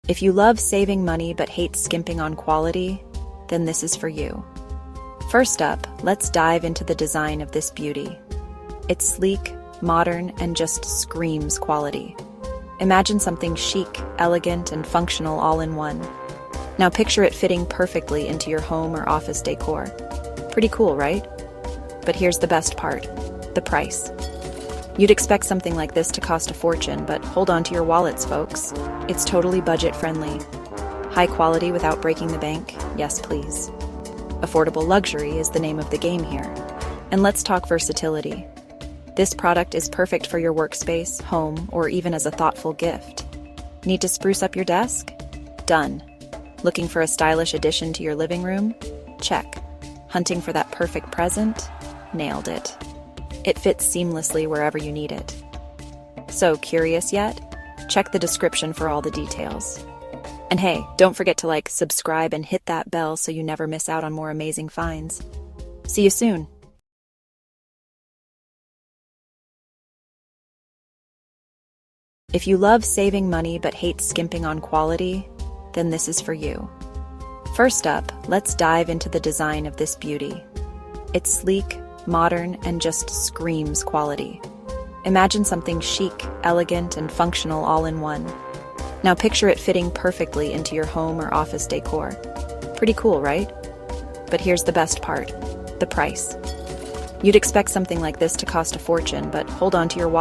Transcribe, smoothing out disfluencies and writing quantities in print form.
If you love saving money but hate skimping on quality, then this is for you. First up, let's dive into the design of this beauty. It's sleek, modern, and just screams quality. Imagine something chic, elegant, and functional all in one. Now picture it fitting perfectly into your home or office decor. Pretty cool, right? But here's the best part: the price. You'd expect something like this to cost a fortune, but hold on to your wallets, folks. It's totally budget-friendly. High quality without breaking the bank? Yes, please. Affordable luxury is the name of the game here. And let's talk versatility. This product is perfect for your workspace, home, or even as a thoughtful gift. Need to spruce up your desk? Done. Looking for a stylish addition to your living room? Check. Hunting for that perfect present? Nailed it. It fits seamlessly wherever you need it. So, curious yet? Check the description for all the details. And hey, don't forget to like, subscribe, and hit that bell so you never miss out on more amazing finds. See you soon. If you love saving money but hate skimping on quality, then this is for you. First up, let's dive into the design of this beauty. It's sleek, modern, and just screams quality. Imagine something chic, elegant, and functional all in one. Now picture it fitting perfectly into your home or office decor. Pretty cool, right? But here's the best part: the price. You'd expect something like this to cost a fortune, but hold on to your wallet.